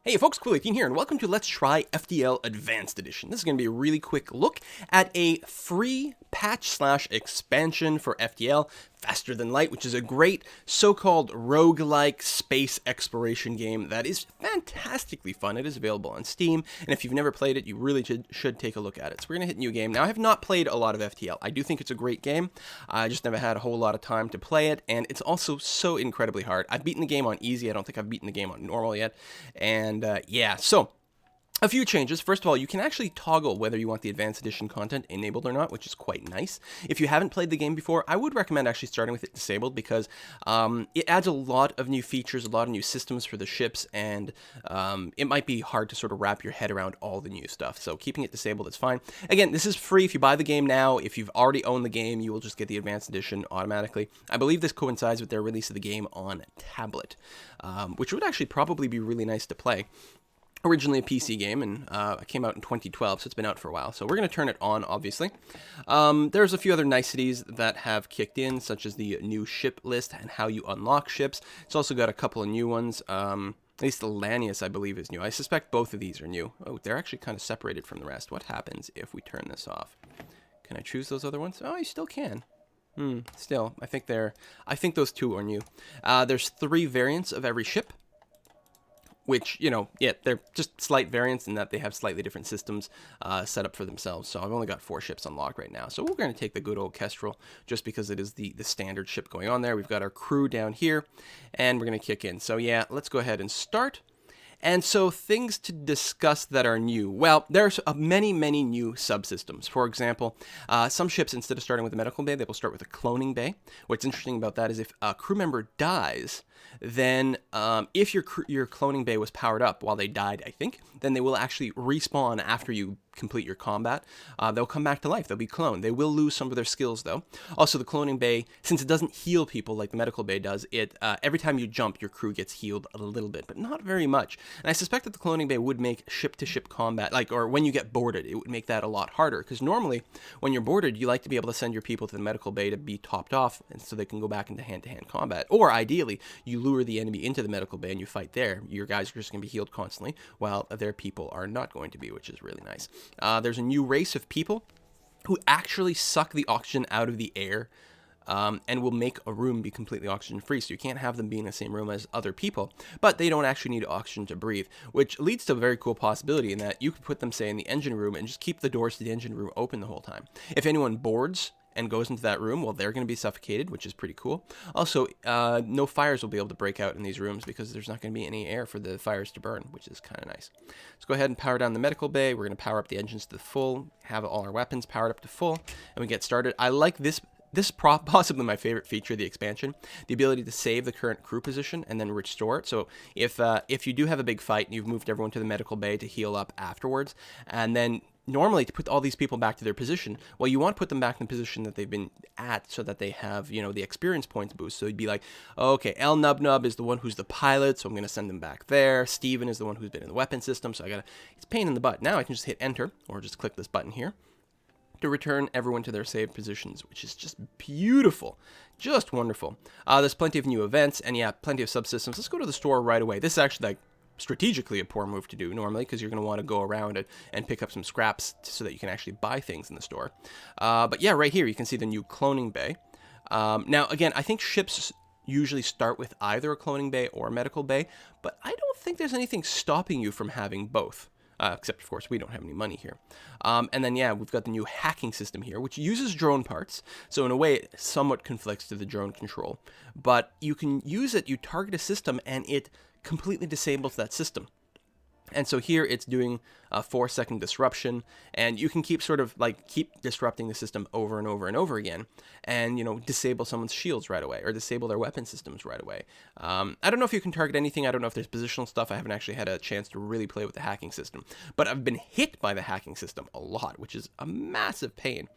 Hey folks, Cool18 here, and welcome to Let's Try FTL Advanced Edition. This is going to be a really quick look at a free patch/expansion for FTL, Faster Than Light, which is a great so-called roguelike space exploration game that is fantastically fun. It is available on Steam, and if you've never played it, you really should take a look at it. So we're going to hit new game. Now, I have not played a lot of FTL. I do think it's a great game. I just never had a whole lot of time to play it, and it's also so incredibly hard. I've beaten the game on easy. I don't think I've beaten the game on normal yet, and yeah, so a few changes. First of all, you can actually toggle whether you want the Advanced Edition content enabled or not, which is quite nice. If you haven't played the game before, I would recommend actually starting with it disabled because it adds a lot of new features, a lot of new systems for the ships, and it might be hard to sort of wrap your head around all the new stuff. So keeping it disabled is fine. Again, this is free. If you buy the game now, if you've already owned the game, you will just get the Advanced Edition automatically. I believe this coincides with their release of the game on tablet, which would actually probably be really nice to play. Originally a PC game, and it came out in 2012, so it's been out for a while. So we're going to turn it on, obviously. There's a few other niceties that have kicked in, such as the new ship list and how you unlock ships. It's also got a couple of new ones. At least the Lanius, I believe, is new. I suspect both of these are new. Oh, they're actually kind of separated from the rest. What happens if we turn this off? Can I choose those other ones? Oh, you still can. Still, I think those two are new. There's 3 variants of every ship, which, you know, yeah, they're just slight variants in that they have slightly different systems set up for themselves. So I've only got 4 ships unlocked right now. So we're going to take the good old Kestrel just because it is the standard ship going on there. We've got our crew down here, and we're going to kick in. So yeah, let's go ahead and start. And so things to discuss that are new. Well, there's many new subsystems. For example, some ships, instead of starting with a medical bay, they will start with a cloning bay. What's interesting about that is if a crew member dies, then if your cloning bay was powered up while they died, I think, then they will actually respawn after you complete your combat. They'll come back to life. They'll be cloned. They will lose some of their skills, though. Also, the cloning bay, since it doesn't heal people like the medical bay does, every time you jump, your crew gets healed a little bit, but not very much. And I suspect that the cloning bay would make ship-to-ship combat, or when you get boarded, it would make that a lot harder, because normally, when you're boarded, you like to be able to send your people to the medical bay to be topped off, and so they can go back into hand-to-hand combat. Or, ideally, you lure the enemy into the medical bay and you fight there. Your guys are just going to be healed constantly, while their people are not going to be, which is really nice. There's a new race of people who actually suck the oxygen out of the air and will make a room be completely oxygen free. So you can't have them be in the same room as other people, but they don't actually need oxygen to breathe, which leads to a very cool possibility in that you could put them, say, in the engine room and just keep the doors to the engine room open the whole time. If anyone boards and goes into that room, well, they're going to be suffocated, which is pretty cool. Also, no fires will be able to break out in these rooms because there's not going to be any air for the fires to burn, which is kind of nice. Let's go ahead and power down the medical bay. We're going to power up the engines to the full, have all our weapons powered up to full, and we get started. I like this possibly my favorite feature of the expansion, the ability to save the current crew position and then restore it. So if you do have a big fight and you've moved everyone to the medical bay to heal up afterwards, and then normally to put all these people back to their position, well, you want to put them back in the position that they've been at so that they have, you know, the experience points boost. So you'd be like, okay, El Nub is the one who's the pilot, so I'm going to send them back there. Steven is the one who's been in the weapon system, so it's a pain in the butt. Now I can just hit enter or just click this button here to return everyone to their saved positions, which is just beautiful, just wonderful. There's plenty of new events, and yeah, plenty of subsystems. Let's go to the store right away. This is actually like strategically a poor move to do normally because you're going to want to go around it and pick up some scraps so that you can actually buy things in the store. But yeah, right here you can see the new cloning bay. Now, again, I think ships usually start with either a cloning bay or a medical bay, but I don't think there's anything stopping you from having both. Except, of course, we don't have any money here. And then, yeah, we've got the new hacking system here, which uses drone parts. So in a way, it somewhat conflicts to the drone control. But you can use it, you target a system, and it completely disables that system. And so here it's doing a 4-second disruption, and you can keep disrupting the system over and over and over again, and, you know, disable someone's shields right away, or disable their weapon systems right away. I don't know if you can target anything. I don't know if there's positional stuff. I haven't actually had a chance to really play with the hacking system, but I've been hit by the hacking system a lot, which is a massive pain.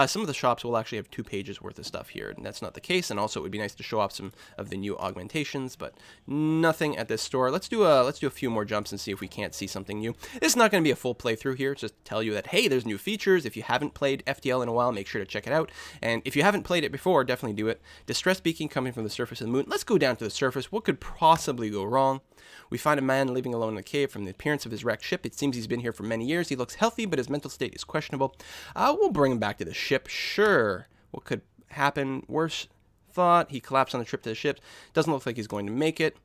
Some of the shops will actually have 2 pages worth of stuff here, and that's not the case, and also it would be nice to show off some of the new augmentations, but nothing at this store. Let's do a few more jumps and see if we can can't see something new. This is not going to be a full playthrough here. It's just to tell you that, hey, there's new features. If you haven't played FTL in a while, make sure to check it out. And if you haven't played it before, definitely do it. Distress beacon coming from the surface of the moon. Let's go down to the surface. What could possibly go wrong? We find a man living alone in a cave. From the appearance of his wrecked ship, it seems he's been here for many years. He looks healthy, but his mental state is questionable. We'll bring him back to the ship. Sure. What could happen? Worse thought. He collapsed on the trip to the ship. Doesn't look like he's going to make it.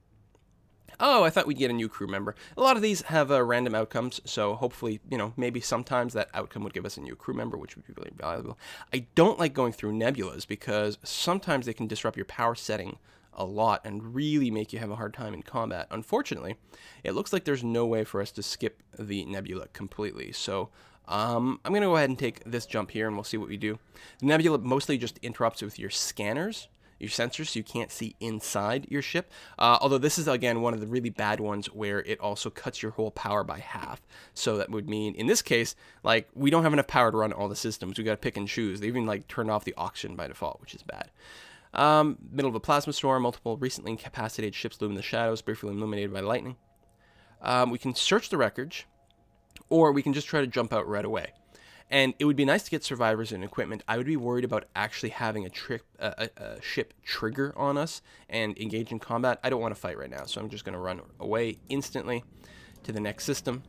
Oh, I thought we'd get a new crew member. A lot of these have random outcomes, so hopefully, maybe sometimes that outcome would give us a new crew member, which would be really valuable. I don't like going through nebulas because sometimes they can disrupt your power setting a lot and really make you have a hard time in combat. Unfortunately, it looks like there's no way for us to skip the nebula completely, so I'm going to go ahead and take this jump here and we'll see what we do. The nebula mostly just interrupts with your scanners, your sensors, so you can't see inside your ship. Although this is, again, one of the really bad ones where it also cuts your whole power by half. So that would mean, in this case, like, we don't have enough power to run all the systems. We got to pick and choose. They even, like, turned off the oxygen by default, which is bad. Middle of a plasma storm, multiple recently incapacitated ships loom in the shadows, briefly illuminated by lightning. We can search the wreckage, or we can just try to jump out right away. And it would be nice to get survivors and equipment. I would be worried about actually having a ship trigger on us and engage in combat. I don't want to fight right now, so I'm just going to run away instantly to the next system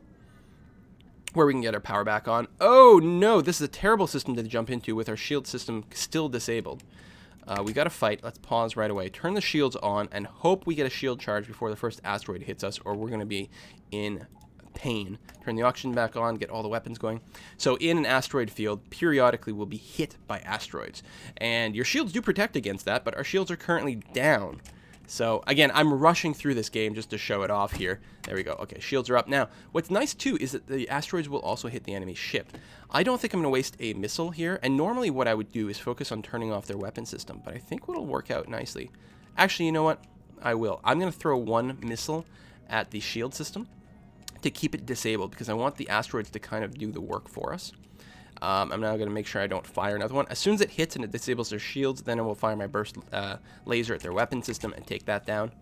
where we can get our power back on. Oh, no, this is a terrible system to jump into with our shield system still disabled. We got to fight. Let's pause right away. Turn the shields on and hope we get a shield charge before the first asteroid hits us, or we're going to be in pain. Turn the oxygen back on, get all the weapons going. So in an asteroid field, periodically we'll be hit by asteroids. And your shields do protect against that, but our shields are currently down. So again, I'm rushing through this game just to show it off here. There we go. Okay, shields are up. Now, what's nice too is that the asteroids will also hit the enemy ship. I don't think I'm going to waste a missile here, and normally what I would do is focus on turning off their weapon system, but I think what'll work out nicely. Actually, you know what? I will. I'm going to throw one missile at the shield system to keep it disabled because I want the asteroids to kind of do the work for us. I'm now going to make sure I don't fire another one. As soon as it hits and it disables their shields, then I will fire my burst laser at their weapon system and take that down.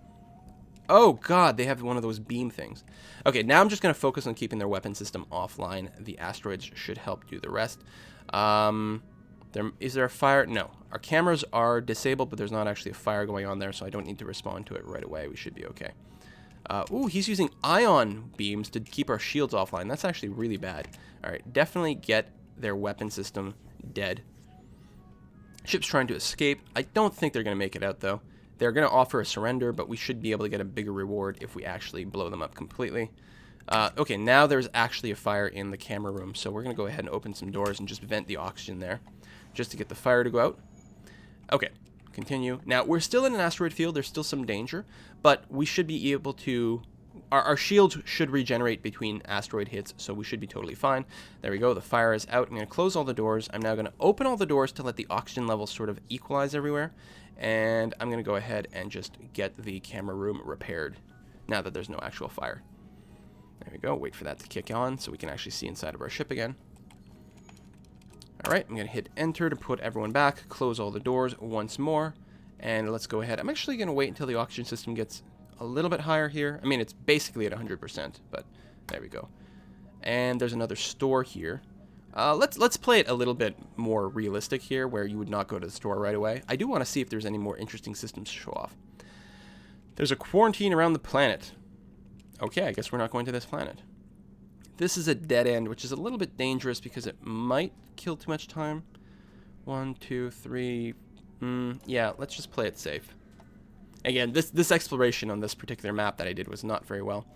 Oh god, they have one of those beam things. Okay, now I'm just going to focus on keeping their weapon system offline. The asteroids should help do the rest. Is there a fire? No. Our cameras are disabled, but there's not actually a fire going on there, so I don't need to respond to it right away. We should be okay. Ooh, he's using ion beams to keep our shields offline. That's actually really bad. Alright, definitely get their weapon system dead. Ship's trying to escape. I don't think they're going to make it out, though. They're going to offer a surrender, but we should be able to get a bigger reward if we actually blow them up completely. Okay, now there's actually a fire in the camera room, so we're going to go ahead and open some doors and just vent the oxygen there, just to get the fire to go out. Okay, continue. Now, we're still in an asteroid field. There's still some danger, but we should be able to... Our shields should regenerate between asteroid hits, so we should be totally fine. There we go. The fire is out. I'm going to close all the doors. I'm now going to open all the doors to let the oxygen levels sort of equalize everywhere. And I'm going to go ahead and just get the camera room repaired now that there's no actual fire. There we go. Wait for that to kick on so we can actually see inside of our ship again. All right. I'm going to hit enter to put everyone back. Close all the doors once more. And let's go ahead. I'm actually going to wait until the oxygen system gets a little bit higher here. I mean, it's basically at 100%, but there we go. And there's another store here. Let's play it a little bit more realistic here, where you would not go to the store right away. I do want to see if there's any more interesting systems to show off. There's a quarantine around the planet. Okay, I guess we're not going to this planet. This is a dead end, which is a little bit dangerous because it might kill too much time. 1, 2, 3. Yeah, let's just play it safe. Again, this exploration on this particular map that I did was not very well.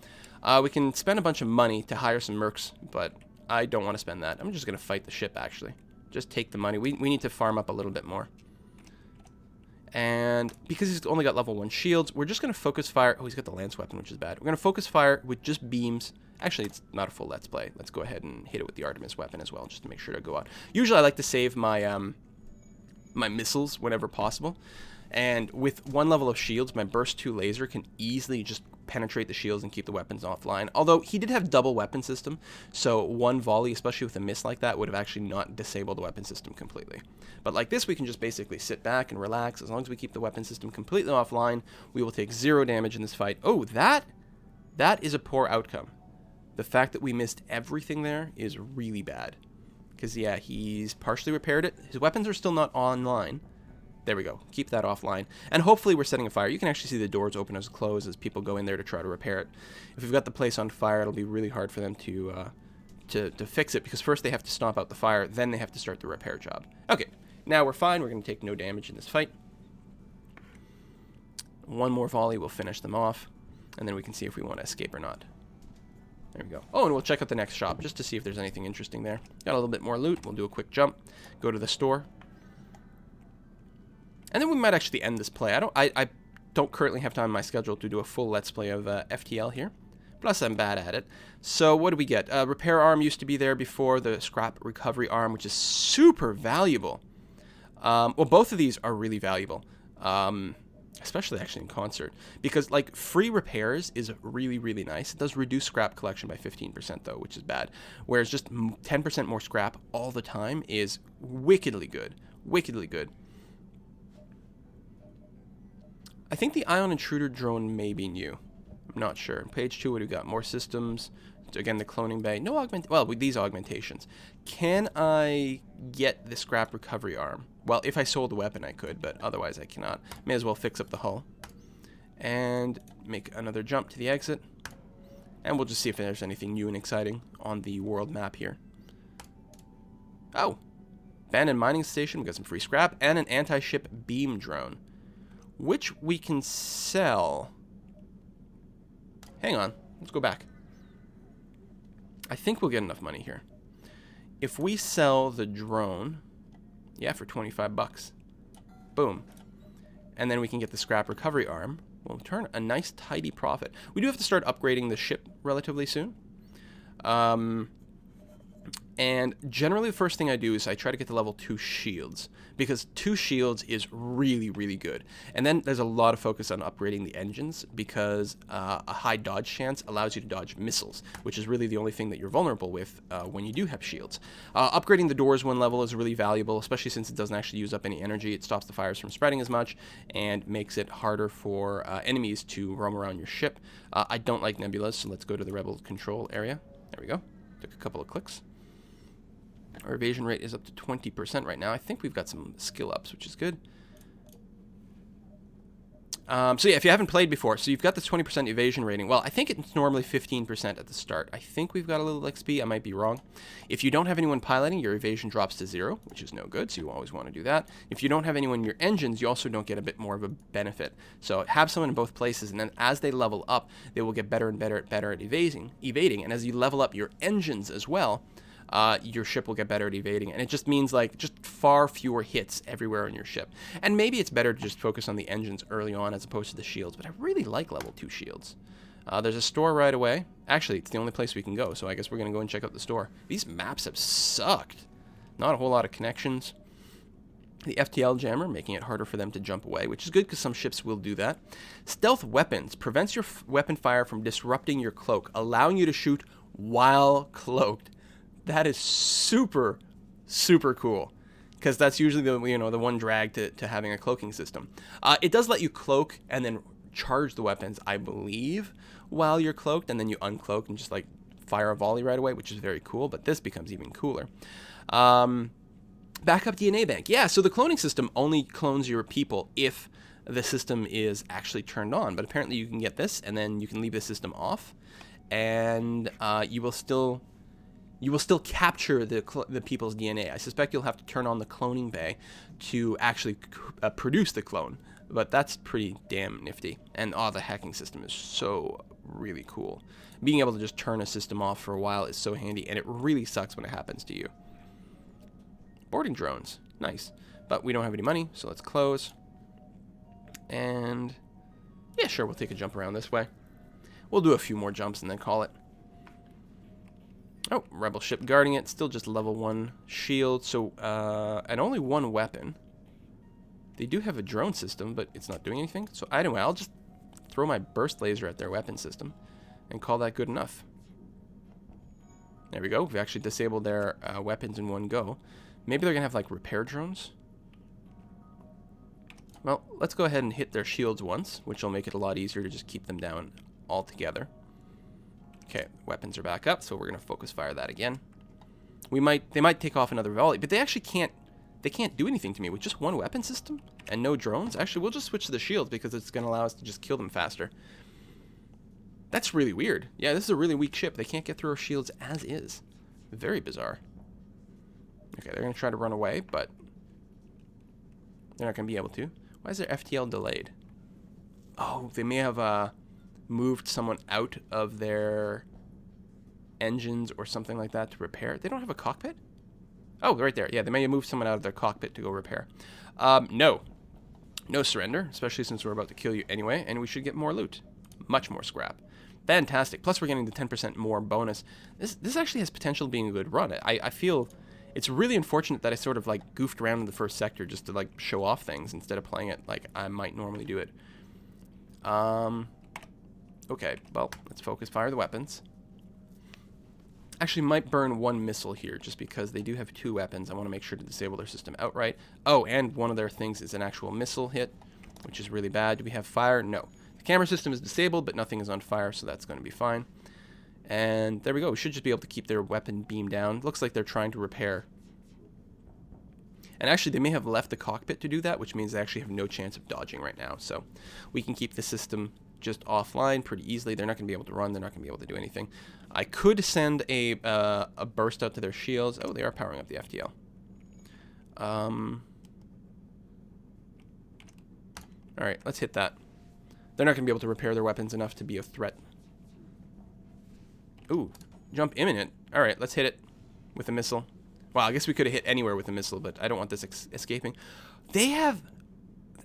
We can spend a bunch of money to hire some mercs, but I don't want to spend that. I'm just going to fight the ship, actually. Just take the money. We need to farm up a little bit more. And because he's only got level 1 shields, we're just going to focus fire. Oh, he's got the lance weapon, which is bad. We're going to focus fire with just beams. Actually, it's not a full let's play. Let's go ahead and hit it with the Artemis weapon as well, just to make sure to go out. Usually, I like to save my my missiles whenever possible. And with 1 level of shields, my burst 2 laser can easily just penetrate the shields and keep the weapons offline. Although he did have double weapon system, so 1 volley, especially with a miss like that, would have actually not disabled the weapon system completely. But like this, we can just basically sit back and relax. As long as we keep the weapon system completely offline, we will take 0 damage in this fight. Oh, that is a poor outcome. The fact that we missed everything there is really bad. Because, yeah, he's partially repaired it. His weapons are still not online. There we go. Keep that offline. And hopefully we're setting a fire. You can actually see the doors open as close as people go in there to try to repair it. If we've got the place on fire, it'll be really hard for them to fix it, because first they have to stomp out the fire, then they have to start the repair job. Okay, now we're fine. We're going to take no damage in this fight. One more volley will finish them off, and then we can see if we want to escape or not. There we go. Oh, and we'll check out the next shop just to see if there's anything interesting there. Got a little bit more loot. We'll do a quick jump, go to the store. And then we might actually end this play. I don't currently have time in my schedule to do a full Let's Play of FTL here. Plus, I'm bad at it. So, what do we get? Repair arm used to be there before. The scrap recovery arm, which is super valuable. Well, both of these are really valuable. Especially actually in concert. Because, like, free repairs is really, really nice. It does reduce scrap collection by 15%, though, which is bad. Whereas just 10% more scrap all the time is wickedly good. Wickedly good. I think the Ion Intruder drone may be new. I'm not sure. Page 2, what do we got? More systems. Again, the cloning bay. No well, with these augmentations. Can I get the scrap recovery arm? Well, if I sold the weapon, I could, but otherwise I cannot. May as well fix up the hull. And make another jump to the exit. And we'll just see if there's anything new and exciting on the world map here. Oh! Abandoned mining station. We got some free scrap. And an anti-ship beam drone, which we can sell. Hang on. Let's go back. I think we'll get enough money here. If we sell the drone, yeah, for 25 bucks. Boom. And then we can get the scrap recovery arm. We'll turn a nice tidy profit. We do have to start upgrading the ship relatively soon. And generally the first thing I do is I try to get to level 2 shields, because 2 shields is really, really good. And then there's a lot of focus on upgrading the engines, because a high dodge chance allows you to dodge missiles, which is really the only thing that you're vulnerable with when you do have shields. Upgrading the doors 1 level is really valuable, especially since it doesn't actually use up any energy. It stops the fires from spreading as much and makes it harder for enemies to roam around your ship. I don't like nebulas, so let's go to the rebel control area. There we go. Took a couple of clicks. Our evasion rate is up to 20% right now. I think we've got some skill ups, which is good. So yeah, if you haven't played before, so you've got this 20% evasion rating. Well, I think it's normally 15% at the start. I think we've got a little XP. I might be wrong. If you don't have anyone piloting, your evasion drops to 0, which is no good, so you always want to do that. If you don't have anyone in your engines, you also don't get a bit more of a benefit. So have someone in both places, and then as they level up, they will get better and better at evading. And as you level up your engines as well, your ship will get better at evading, and it just means like just far fewer hits everywhere on your ship. And maybe it's better to just focus on the engines early on as opposed to the shields, but I really like level 2 shields. There's a store right away. Actually, it's the only place we can go, so I guess we're going to go and check out the store. These maps have sucked. Not a whole lot of connections. The FTL jammer, making it harder for them to jump away, which is good because some ships will do that. Stealth weapons prevents your weapon fire from disrupting your cloak, allowing you to shoot while cloaked. That is super, super cool, because that's usually the one drag to having a cloaking system. It does let you cloak and then charge the weapons, I believe, while you're cloaked, and then you uncloak and just like fire a volley right away, which is very cool. But this becomes even cooler. Backup DNA bank, yeah. So the cloning system only clones your people if the system is actually turned on. But apparently you can get this, and then you can leave the system off, and you will still capture the people's DNA. I suspect you'll have to turn on the cloning bay to actually produce the clone, but that's pretty damn nifty. And the hacking system is so really cool. Being able to just turn a system off for a while is so handy, and it really sucks when it happens to you. Boarding drones, nice. But we don't have any money, so let's close. And yeah, sure, we'll take a jump around this way. We'll do a few more jumps and then call it. Oh, rebel ship guarding it. Still just level 1 shield. So, and only 1 weapon. They do have a drone system, but it's not doing anything. So anyway, I'll just throw my burst laser at their weapon system and call that good enough. There we go. We've actually disabled their weapons in one go. Maybe they're going to have, like, repair drones. Well, let's go ahead and hit their shields once, which will make it a lot easier to just keep them down altogether. Okay, weapons are back up, so we're going to focus fire that again. They might take off another volley, but they actually can't do anything to me with just one weapon system and no drones. Actually, we'll just switch to the shields because it's going to allow us to just kill them faster. That's really weird. Yeah, this is a really weak ship. They can't get through our shields as is. Very bizarre. Okay, they're going to try to run away, but they're not going to be able to. Why is their FTL delayed? Oh, they may have moved someone out of their engines or something like that to repair. They don't have a cockpit? Oh, right there. Yeah, they may have moved someone out of their cockpit to go repair. No. No surrender, especially since we're about to kill you anyway, and we should get more loot. Much more scrap. Fantastic. Plus, we're getting the 10% more bonus. This actually has potential being a good run. I feel it's really unfortunate that I sort of like goofed around in the first sector just to like show off things instead of playing it like I might normally do it. Okay, well, let's focus fire the weapons. Actually, might burn one missile here just because they do have 2 weapons. I want to make sure to disable their system outright. Oh, and one of their things is an actual missile hit, which is really bad. Do we have fire? No. The camera system is disabled, but nothing is on fire, so that's going to be fine. And there we go. We should just be able to keep their weapon beam down. Looks like they're trying to repair. And actually, they may have left the cockpit to do that, which means they actually have no chance of dodging right now. So we can keep the system just offline pretty easily. They're not going to be able to run. They're not going to be able to do anything. I could send a burst out to their shields. Oh, they are powering up the FTL. All right, let's hit that. They're not going to be able to repair their weapons enough to be a threat. Ooh, jump imminent. All right, let's hit it with a missile. Well, I guess we could have hit anywhere with a missile, but I don't want this escaping. They have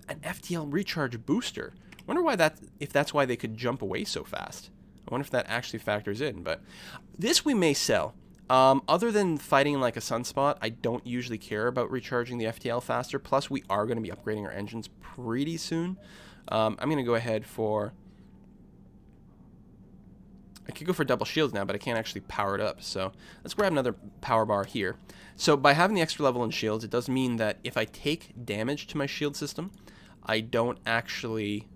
an FTL recharge booster. I wonder why if that's why they could jump away so fast. I wonder if that actually factors in, but this we may sell. Other than fighting like a sunspot, I don't usually care about recharging the FTL faster. Plus, we are going to be upgrading our engines pretty soon. I'm going to go ahead for... I could go for double shields now, but I can't actually power it up. So let's grab another power bar here. So by having the extra level in shields, it does mean that if I take damage to my shield system, I don't actually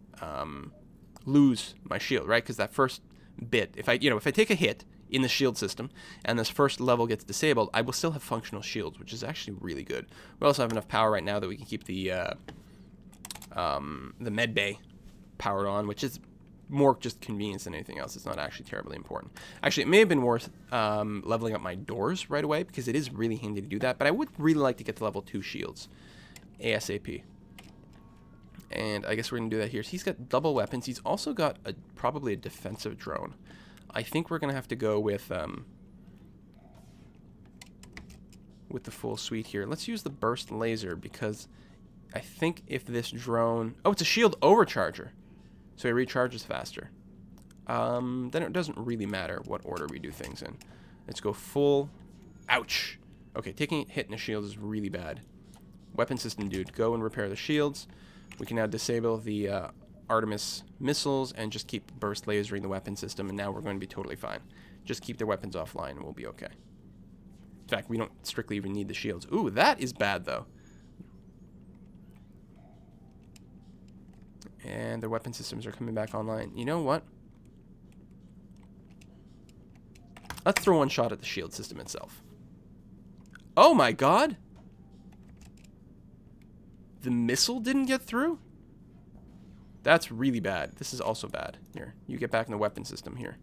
lose my shield, right? Because that first bit, if I take a hit in the shield system and this first level gets disabled, I will still have functional shields, which is actually really good. We also have enough power right now that we can keep the med bay powered on, which is more just convenience than anything else. It's not actually terribly important. Actually, it may have been worth leveling up my doors right away because it is really handy to do that, but I would really like to get to level 2 shields ASAP. And I guess we're going to do that here. So he's got double weapons. He's also got probably a defensive drone. I think we're going to have to go with the full suite here. Let's use the burst laser because I think if this drone... Oh, it's a shield overcharger. So he recharges faster. Then it doesn't really matter what order we do things in. Let's go full... Ouch! Okay, taking a hit in the shield is really bad. Weapon system dude, go and repair the shields. We can now disable the Artemis missiles and just keep burst lasering the weapon system, and now we're going to be totally fine. Just keep their weapons offline and we'll be okay. In fact, we don't strictly even need the shields. Ooh, that is bad, though. And their weapon systems are coming back online. You know what? Let's throw one shot at the shield system itself. Oh my god! The missile didn't get through? That's really bad. This is also bad. Here, you get back in the weapon system here.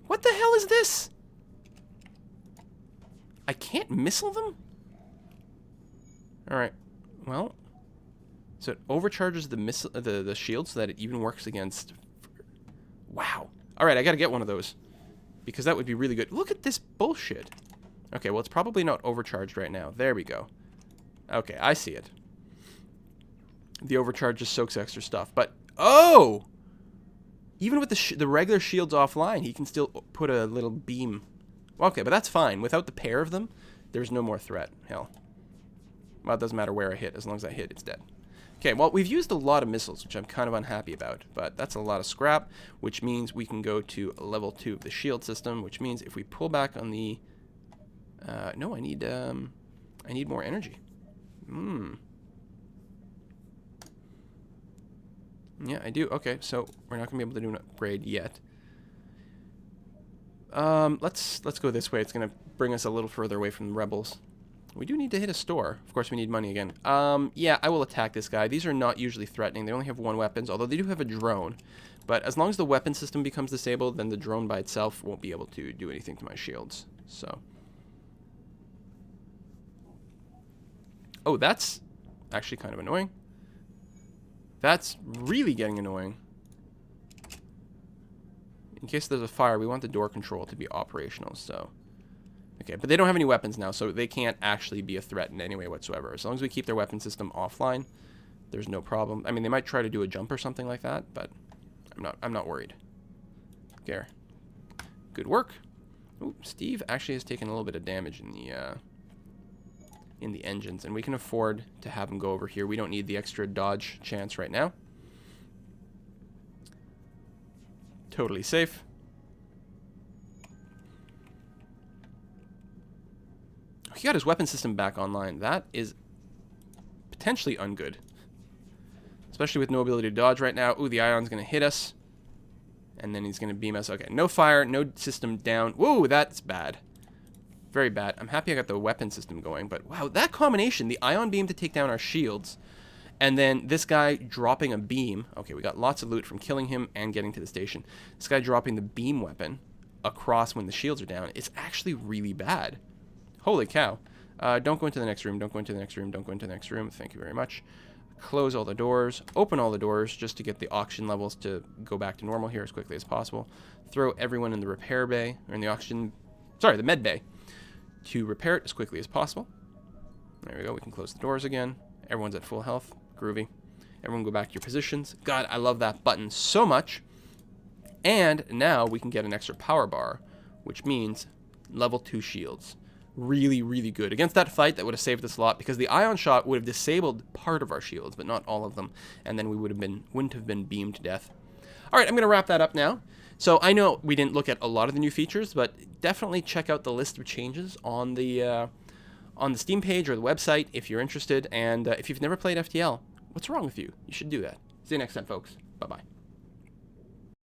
What the hell is this? I can't missile them? Alright, well... So it overcharges the missile, the shield so that it even works against... Wow. Alright, I gotta get one of those. Because that would be really good. Look at this bullshit. Okay, well, it's probably not overcharged right now. There we go. Okay, I see it. The overcharge just soaks extra stuff. But, oh! Even with the regular shields offline, he can still put a little beam. Okay, but that's fine. Without the pair of them, there's no more threat. Hell. Well, it doesn't matter where I hit. As long as I hit, it's dead. Okay, well, we've used a lot of missiles, which I'm kind of unhappy about. But that's a lot of scrap, which means we can go to level 2 of the shield system, which means if we pull back on the... no, I need more energy. Yeah, I do. Okay, so we're not going to be able to do an upgrade yet. Let's go this way. It's going to bring us a little further away from the rebels. We do need to hit a store. Of course, we need money again. Yeah, I will attack this guy. These are not usually threatening. They only have one weapons, although they do have a drone. But as long as the weapon system becomes disabled, then the drone by itself won't be able to do anything to my shields. So. Oh, that's actually kind of annoying. That's really getting annoying. In case there's a fire, we want the door control to be operational, so. Okay, but they don't have any weapons now, so they can't actually be a threat in any way whatsoever. As long as we keep their weapon system offline, there's no problem. I mean, they might try to do a jump or something like that, but I'm not worried. Okay. Good work. Ooh, Steve actually has taken a little bit of damage in the engines, and we can afford to have him go over here. We don't need the extra dodge chance right now. Totally safe. He got his weapon system back online. That is potentially ungood. Especially with no ability to dodge right now. Ooh, the ion's going to hit us. And then he's going to beam us. Okay, no fire, no system down. Whoa, that's bad. Very bad. I'm happy I got the weapon system going. But wow, that combination, the ion beam to take down our shields, and then this guy dropping a beam. Okay, we got lots of loot from killing him and getting to the station. This guy dropping the beam weapon across when the shields are down. It's actually really bad. Holy cow. Don't go into the next room. Don't go into the next room. Don't go into the next room. Thank you very much. Close all the doors. Open all the doors just to get the oxygen levels to go back to normal here as quickly as possible. Throw everyone in the repair bay, or in the oxygen, sorry, the med bay, to repair it as quickly as possible. There we go. We can close the doors again. Everyone's at full health. Groovy. Everyone go back to your positions. God, I love that button so much. And now we can get an extra power bar, which means level 2 shields. Really, really good. Against that fight, that would have saved us a lot, because the ion shot would have disabled part of our shields, but not all of them, and then we wouldn't have been beamed to death. All right, I'm going to wrap that up now. So I know we didn't look at a lot of the new features, but definitely check out the list of changes on the Steam page or the website if you're interested. And if you've never played FTL, what's wrong with you? You should do that. See you next time, folks. Bye-bye.